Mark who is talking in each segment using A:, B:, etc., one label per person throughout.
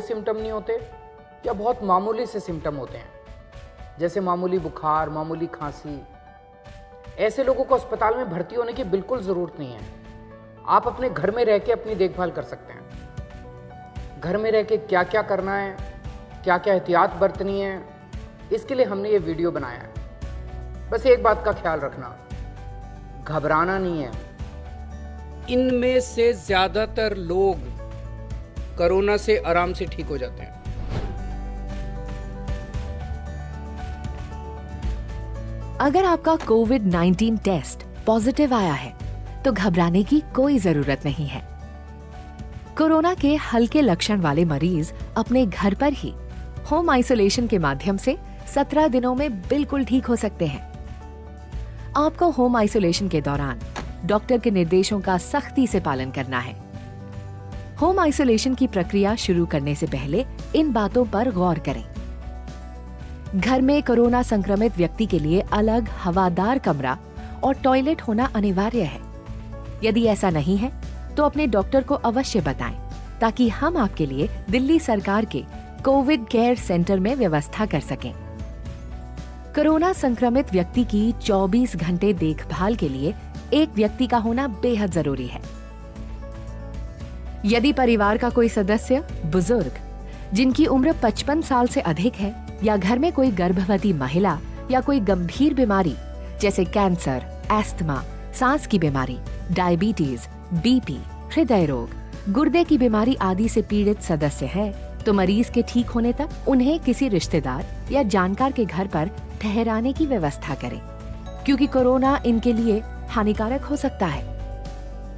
A: Symptom नहीं होते या बहुत मामूली से सिम्टम होते हैं, जैसे मामूली बुखार, मामूली खांसी, ऐसे लोगों को अस्पताल में भर्ती होने की बिल्कुल ज़रूरत नहीं है। आप अपने घर में रह के अपनी देखभाल कर सकते हैं। घर में रह के क्या क्या करना है, क्या क्या एहतियात बरतनी है, इसके लिए हमने ये वीडियो बनाया है। बस एक बात का ख्याल रखना, घबराना नहीं है। इनमें से ज़्यादातर लोग कोरोना से आराम से ठीक हो जाते हैं।
B: अगर आपका कोविड-19 टेस्ट पॉजिटिव आया है तो घबराने की कोई जरूरत नहीं है। कोरोना के हल्के लक्षण वाले मरीज अपने घर पर ही होम आइसोलेशन के माध्यम से 17 दिनों में बिल्कुल ठीक हो सकते हैं। आपको होम आइसोलेशन के दौरान डॉक्टर के निर्देशों का सख्ती से पालन करना है। होम आइसोलेशन की प्रक्रिया शुरू करने से पहले इन बातों पर गौर करें। घर में कोरोना संक्रमित व्यक्ति के लिए अलग हवादार कमरा और टॉयलेट होना अनिवार्य है। यदि ऐसा नहीं है तो अपने डॉक्टर को अवश्य बताएं ताकि हम आपके लिए दिल्ली सरकार के कोविड केयर सेंटर में व्यवस्था कर सकें। कोरोना संक्रमित व्यक्ति की 24 घंटे देखभाल के लिए एक व्यक्ति का होना बेहद जरूरी है। यदि परिवार का कोई सदस्य बुजुर्ग जिनकी उम्र 55 साल से अधिक है या घर में कोई गर्भवती महिला या कोई गंभीर बीमारी जैसे कैंसर, एस्थमा, सांस की बीमारी, डायबिटीज, बीपी, हृदय रोग, गुर्दे की बीमारी आदि से पीड़ित सदस्य है तो मरीज के ठीक होने तक उन्हें किसी रिश्तेदार या जानकार के घर पर ठहराने की व्यवस्था करें, क्योंकि कोरोना इनके लिए हानिकारक हो सकता है।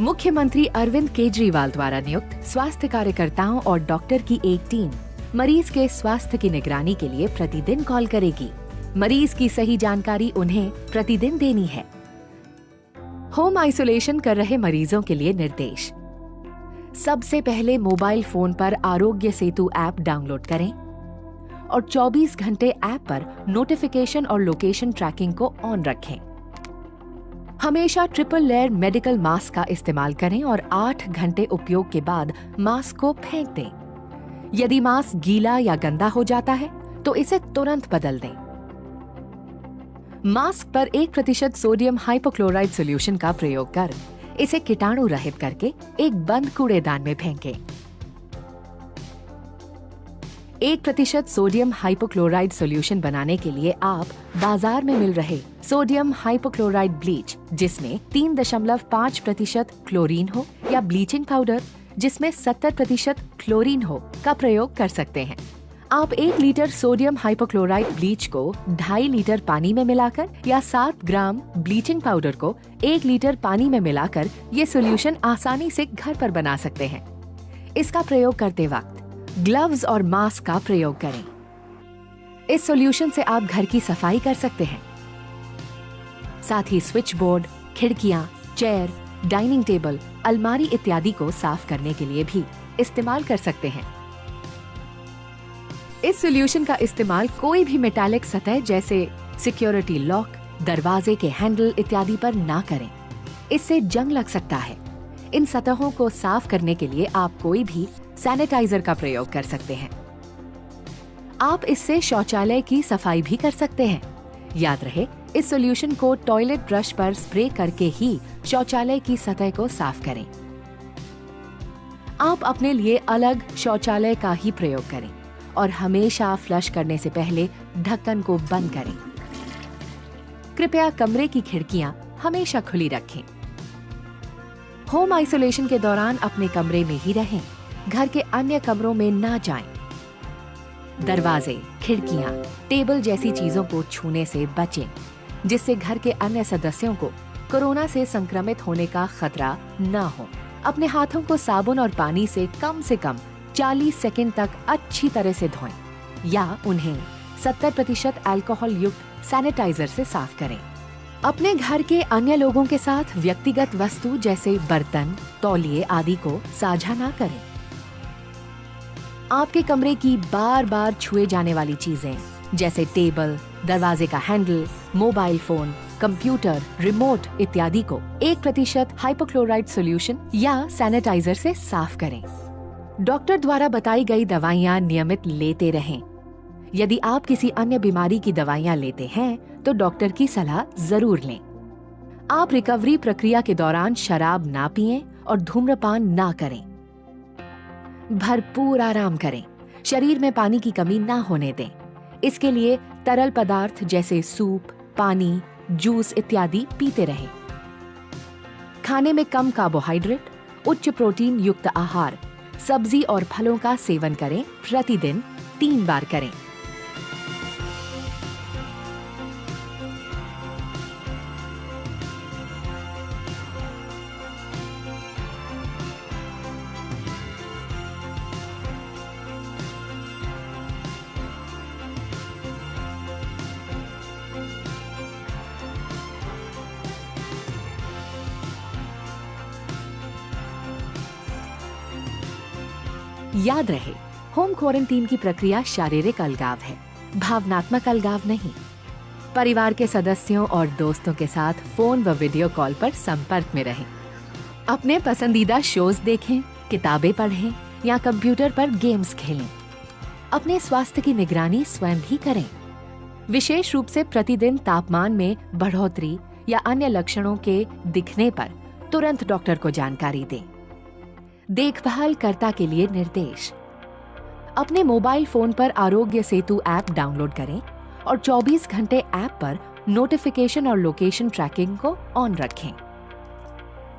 B: मुख्यमंत्री अरविंद केजरीवाल द्वारा नियुक्त स्वास्थ्य कार्यकर्ताओं और डॉक्टर की एक टीम मरीज के स्वास्थ्य की निगरानी के लिए प्रतिदिन कॉल करेगी। मरीज की सही जानकारी उन्हें प्रतिदिन देनी है। होम आइसोलेशन कर रहे मरीजों के लिए निर्देश। सबसे पहले मोबाइल फोन पर आरोग्य सेतु ऐप डाउनलोड करें और 24 घंटे ऐप पर नोटिफिकेशन और लोकेशन ट्रैकिंग को ऑन रखें। हमेशा ट्रिपल लेयर मेडिकल मास्क का इस्तेमाल करें और 8 घंटे उपयोग के बाद मास्क को फेंक दें। यदि मास्क गीला या गंदा हो जाता है तो इसे तुरंत बदल दें। मास्क पर 1% सोडियम हाइपोक्लोराइड सॉल्यूशन का प्रयोग कर इसे कीटाणु रहित करके एक बंद कूड़ेदान में फेंकें। 1% सोडियम हाइपोक्लोराइड सॉल्यूशन बनाने के लिए आप बाजार में मिल रहे सोडियम हाइपोक्लोराइड ब्लीच जिसमें 3.5% क्लोरीन हो या ब्लीचिंग पाउडर जिसमें 70% क्लोरीन हो का प्रयोग कर सकते हैं। आप 1 लीटर सोडियम हाइपोक्लोराइड ब्लीच को 2.5 लीटर पानी में मिलाकर या 7 ग्राम ब्लीचिंग पाउडर को 1 लीटर पानी में मिलाकर ये सॉल्यूशन आसानी से घर पर बना सकते हैं। इसका प्रयोग करते वक्त ग्लव्स और मास्क का प्रयोग करें। इस सॉल्यूशन से आप घर की सफाई कर सकते हैं। साथ ही स्विच बोर्ड, खिड़कियां, चेयर, डाइनिंग टेबल, अलमारी इत्यादि को साफ करने के लिए भी इस्तेमाल कर सकते हैं। इस सॉल्यूशन का इस्तेमाल कोई भी मेटालिक सतह जैसे सिक्योरिटी लॉक, दरवाजे के हैंडल इत्यादि पर ना करें। इससे जंग लग सकता है। इन सतहों को साफ करने के लिए आप कोई भी सैनिटाइजर का प्रयोग कर सकते हैं। आप इससे शौचालय की सफाई भी कर सकते हैं। याद रहे, इस सॉल्यूशन को टॉयलेट ब्रश पर स्प्रे करके ही शौचालय की सतह को साफ करें। आप अपने लिए अलग शौचालय का ही प्रयोग करें और हमेशा फ्लश करने से पहले ढक्कन को बंद करें। कृपया कमरे की खिड़कियां हमेशा खुली रखें। होम आइसोलेशन के दौरान अपने कमरे में ही रहें, घर के अन्य कमरों में ना जाएं। दरवाजे, खिड़कियां, टेबल जैसी चीजों को छूने से बचें, जिससे घर के अन्य सदस्यों को कोरोना से संक्रमित होने का खतरा न हो। अपने हाथों को साबुन और पानी से कम 40 सेकंड तक अच्छी तरह से धोएं या उन्हें 70% अल्कोहल युक्त सैनिटाइजर से साफ करें। अपने घर के अन्य लोगों के साथ व्यक्तिगत वस्तु जैसे बर्तन, तौलिए आदि को साझा ना करें। आपके कमरे की बार बार छुए जाने वाली चीजें जैसे टेबल, दरवाजे का handle, mobile phone, computer, remote इत्यादि को 1% हाइपोक्लोराइड सॉल्यूशन या सैनिटाइजर से साफ करें। डॉक्टर द्वारा बताई गई दवाइयाँ नियमित लेते रहें। यदि आप किसी अन्य बीमारी की दवाइयाँ लेते हैं तो डॉक्टर की सलाह जरूर लें। आप रिकवरी प्रक्रिया के दौरान शराब ना पिएं और धूम्रपान ना करें। भरपूर आराम करें, शरीर में पानी की कमी ना होने दें। इसके लिए तरल पदार्थ जैसे सूप, पानी, जूस इत्यादि पीते रहें। खाने में कम कार्बोहाइड्रेट, उच्च प्रोटीन युक्त आहार, सब्जी और फलों का सेवन करें। प्रतिदिन 3 बार करें। याद रहे, होम क्वारंटीन की प्रक्रिया शारीरिक अलगाव है, भावनात्मक अलगाव नहीं। परिवार के सदस्यों और दोस्तों के साथ फोन व वीडियो कॉल पर संपर्क में रहें। अपने पसंदीदा शोज देखें, किताबें पढ़ें या कंप्यूटर पर गेम्स खेलें। अपने स्वास्थ्य की निगरानी स्वयं भी करें। विशेष रूप से प्रतिदिन तापमान में बढ़ोतरी या अन्य लक्षणों के दिखने पर तुरंत डॉक्टर को जानकारी दें। देखभाल कर्ता के लिए निर्देश। अपने मोबाइल फोन पर आरोग्य सेतु ऐप डाउनलोड करें और 24 घंटे ऐप पर नोटिफिकेशन और लोकेशन ट्रैकिंग को ऑन रखें।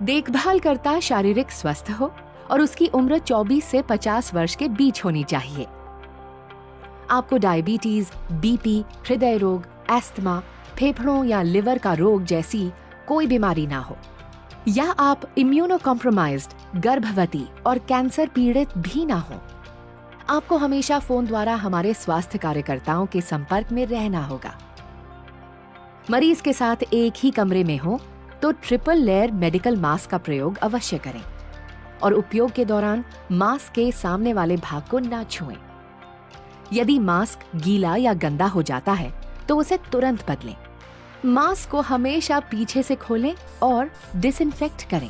B: देखभाल कर्ता शारीरिक स्वस्थ हो और उसकी उम्र 24 से 50 वर्ष के बीच होनी चाहिए। आपको डायबिटीज, बीपी, हृदय रोग, एस्थमा, फेफड़ों या लिवर का रोग जैसी कोई बीमारी ना हो, या आप इम्यूनो कॉम्प्रोमाइज्ड, गर्भवती और कैंसर पीड़ित भी ना हो। आपको हमेशा फोन द्वारा हमारे स्वास्थ्य कार्यकर्ताओं के संपर्क में रहना होगा। मरीज के साथ एक ही कमरे में हो तो ट्रिपल लेयर मेडिकल मास्क का प्रयोग अवश्य करें और उपयोग के दौरान मास्क के सामने वाले भाग को ना छुएं। यदि मास्क गीला या गंदा हो जाता है तो उसे तुरंत बदलें। मास्क को हमेशा पीछे से खोलें और डिसइंफेक्ट करें।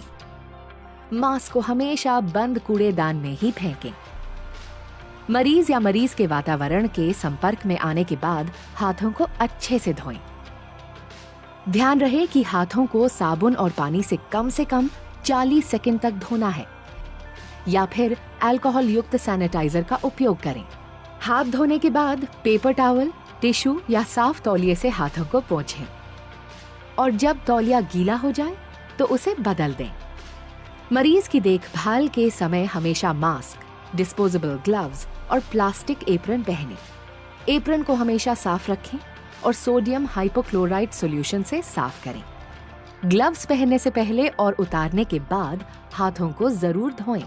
B: मास्क को हमेशा बंद कूड़ेदान में ही फेंकें। मरीज या मरीज के वातावरण के संपर्क में आने के बाद हाथों को अच्छे से धोएं। ध्यान रहे कि हाथों को साबुन और पानी से कम 40 सेकंड तक धोना है या फिर अल्कोहल युक्त सैनिटाइजर का उपयोग करें। हाथ धोने के बाद पेपर टॉवल, टिश्यू या साफ तौलिए से हाथों को पोंछें और जब तौलिया गीला हो जाए तो उसे बदल दें। मरीज की देखभाल के समय हमेशा मास्क, डिस्पोजेबल ग्लव्स और प्लास्टिक एप्रन पहनें। एप्रन को हमेशा साफ रखें और सोडियम हाइपोक्लोराइट सॉल्यूशन से साफ करें। ग्लव्स पहनने से पहले और उतारने के बाद हाथों को जरूर धोएं।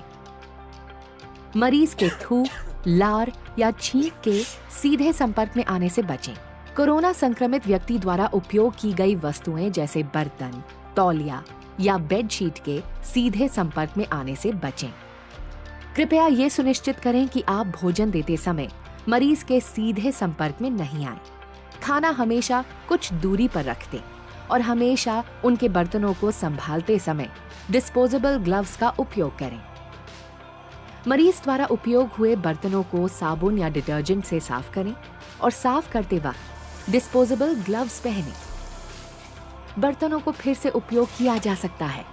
B: मरीज के थूक, लार या छींक के सीधे संपर्क में आने से बचें। कोरोना संक्रमित व्यक्ति द्वारा उपयोग की गई वस्तुएं जैसे बर्तन, तौलिया या बेडशीट के सीधे संपर्क में आने से बचें। कृपया ये सुनिश्चित करें कि आप भोजन देते समय मरीज के सीधे संपर्क में नहीं आए। खाना हमेशा कुछ दूरी पर रख दें और हमेशा उनके बर्तनों को संभालते समय डिस्पोजेबल ग्लव्स का उपयोग करें। मरीज द्वारा उपयोग हुए बर्तनों को साबुन या डिटर्जेंट से साफ करें और साफ करते वक्त डिस्पोजेबल ग्लव्स पहनें। बर्तनों को फिर से उपयोग किया जा सकता है।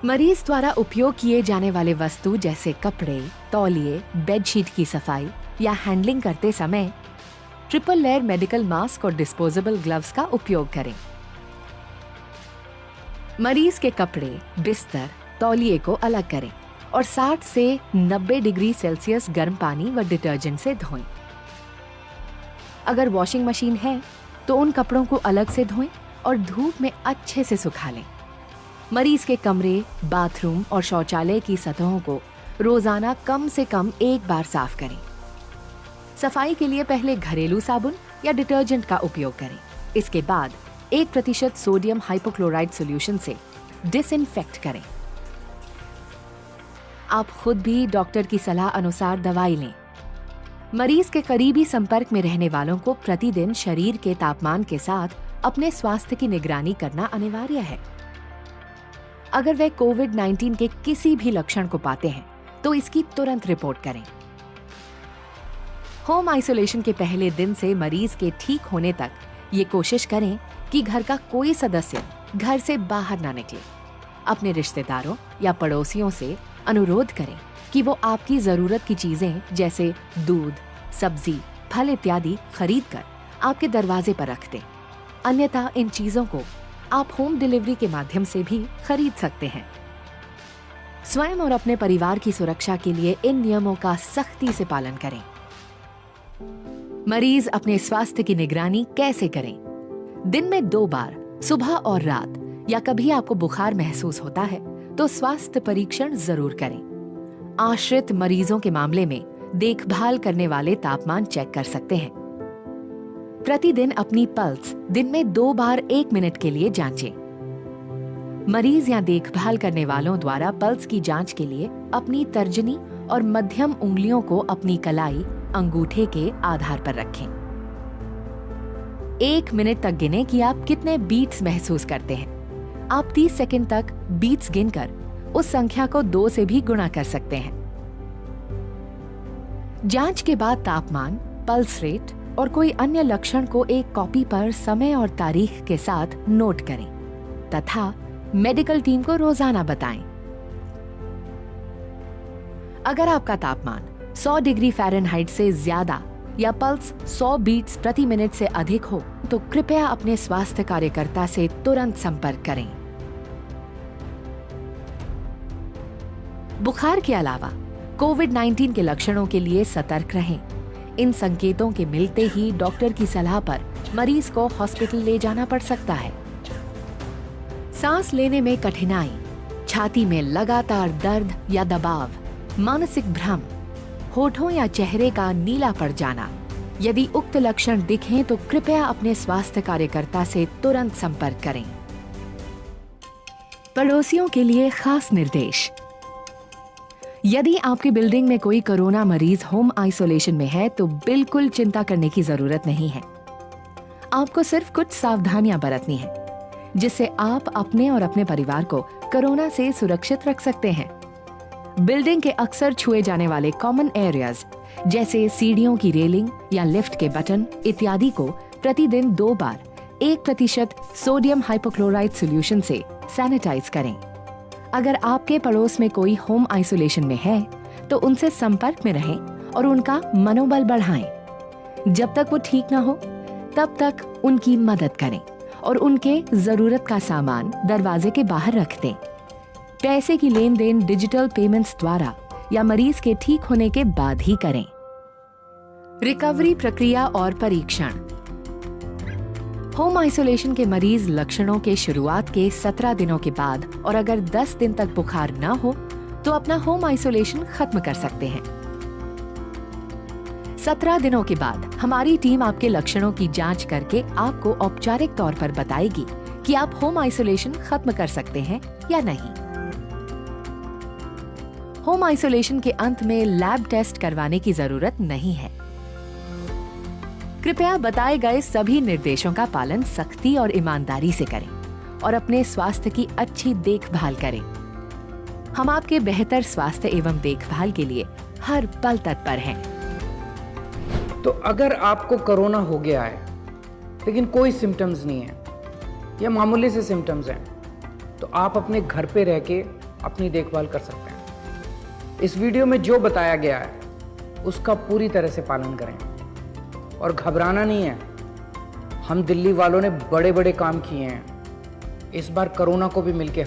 B: मरीज द्वारा उपयोग किए जाने वाले वस्तु जैसे कपड़े, तौलिए, बेडशीट की सफाई या हैंडलिंग करते समय ट्रिपल लेयर मेडिकल मास्क और डिस्पोजेबल ग्लव्स का उपयोग करें। मरीज के कपड़े, बिस्तर, तौलिए को अलग करें और 60 से 90 डिग्री सेल्सियस गर्म पानी व डिटर्जेंट से धोएं। अगर वॉशिंग मशीन है तो उन कपड़ों को अलग से धोएं और धूप में अच्छे से सुखा लें। मरीज के कमरे, बाथरूम और शौचालय की सतहों को रोजाना कम से कम 1 बार साफ करें। सफाई के लिए पहले घरेलू साबुन या डिटर्जेंट का उपयोग करें। इसके बाद 1% सोडियम हाइपोक्लोराइट सॉल्यूशन से डिसइंफेक्ट करें। आप खुद भी डॉक्टर की सलाह अनुसार दवाई लें। मरीज के करीबी संपर्क में रहने वालों को प्रतिदिन शरीर के तापमान के साथ अपने स्वास्थ्य की निगरानी करना अनिवार्य है। अगर वे कोविड-19 के किसी भी लक्षण को पाते हैं तो इसकी तुरंत रिपोर्ट करें। होम आइसोलेशन के पहले दिन से मरीज के ठीक होने तक ये कोशिश करें कि घर का कोई सदस्य घर से बाहर ना निकले। अपने रिश्तेदारों या पड़ोसियों से अनुरोध करें कि वो आपकी जरूरत की चीजें जैसे दूध, सब्जी, फल इत्यादि खरीद कर आपके दरवाजे पर रख दें। अन्यथा इन चीजों को आप होम डिलीवरी के माध्यम से भी खरीद सकते हैं। स्वयं और अपने परिवार की सुरक्षा के लिए इन नियमों का सख्ती से पालन करें। मरीज अपने स्वास्थ्य की निगरानी कैसे करें? दिन में 2 बार, सुबह और रात, या कभी आपको बुखार महसूस होता है तो स्वास्थ्य परीक्षण जरूर करें। आश्रित मरीजों के मामले में देखभाल करने वाले तापमान चेक कर सकते हैं। प्रतिदिन अपनी पल्स दिन में 2 बार 1 मिनट के लिए जांचें। मरीज या देखभाल करने वालों द्वारा पल्स की जांच के लिए अपनी तर्जनी और मध्यम उंगलियों को अपनी कलाई, अंगूठे के आधार पर रखें। 1 मिनट तक गिनें कि आप कितने बीट्स महसूस करते हैं। आप 30 सेकंड तक बीट्स गिनकर उस संख्या को 2 से भी गुणा कर सकते हैं। जांच के बाद तापमान, पल्स रेट और कोई अन्य लक्षण को एक कॉपी पर समय और तारीख के साथ नोट करें तथा मेडिकल टीम को रोजाना बताएं। अगर आपका तापमान 100 डिग्री फ़ारेनहाइट से ज्यादा या पल्स 100 बीट्स प्रति मिनट से अधिक हो तो कृपया अपने स्वास्थ्य कार्यकर्ता से तुरंत संपर्क करें। बुखार के अलावा कोविड-19 के लक्षणों के लिए सतर्क रहें। इन संकेतों के मिलते ही डॉक्टर की सलाह पर मरीज को हॉस्पिटल ले जाना पड़ सकता है। सांस लेने में कठिनाई, छाती में लगातार दर्द या दबाव, मानसिक भ्रम, होठों या चेहरे का नीला पड़ जाना, यदि उक्त लक्षण दिखें तो कृपया अपने स्वास्थ्य कार्यकर्ता से तुरंत संपर्क करें। पड़ोसियों के लिए खास निर्देश। यदि आपकी बिल्डिंग में कोई कोरोना मरीज होम आइसोलेशन में है तो बिल्कुल चिंता करने की जरूरत नहीं है। आपको सिर्फ कुछ सावधानियां बरतनी है जिससे आप अपने और अपने परिवार को कोरोना से सुरक्षित रख सकते हैं। बिल्डिंग के अक्सर छुए जाने वाले कॉमन एरियाज जैसे सीढ़ियों की रेलिंग या लिफ्ट के बटन इत्यादि को प्रतिदिन 2 बार 1% सोडियम हाइपोक्लोराइड सॉल्यूशन से सैनिटाइज करें। अगर आपके पड़ोस में कोई होम आइसोलेशन में है तो उनसे संपर्क में रहें और उनका मनोबल बढ़ाएं। जब तक वो ठीक ना हो तब तक उनकी मदद करें और उनके जरूरत का सामान दरवाजे के बाहर रख दें। पैसे की लेन देन डिजिटल पेमेंट्स द्वारा या मरीज के ठीक होने के बाद ही करें। रिकवरी प्रक्रिया और परीक्षण। होम आइसोलेशन के मरीज लक्षणों के शुरुआत के 17 दिनों के बाद और अगर 10 दिन तक बुखार न हो तो अपना होम आइसोलेशन खत्म कर सकते हैं। 17 दिनों के बाद हमारी टीम आपके लक्षणों की जांच करके आपको औपचारिक तौर पर बताएगी कि आप होम आइसोलेशन खत्म कर सकते हैं या नहीं। होम आइसोलेशन के अंत में लैब टेस्ट करवाने की जरूरत नहीं है। कृपया बताए गए सभी निर्देशों का पालन सख्ती और ईमानदारी से करें और अपने स्वास्थ्य की अच्छी देखभाल करें। हम आपके बेहतर स्वास्थ्य एवं देखभाल के लिए हर पल तत्पर हैं।
A: तो अगर आपको कोरोना हो गया है लेकिन कोई सिम्टम्स नहीं है या मामूली से सिम्टम्स हैं तो आप अपने घर पे रह के अपनी देखभाल कर सकते हैं। इस वीडियो में जो बताया गया है उसका पूरी तरह से पालन करें और घबराना नहीं है। हम दिल्ली वालों ने बड़े बड़े काम किए हैं, इस बार कोरोना को भी मिलके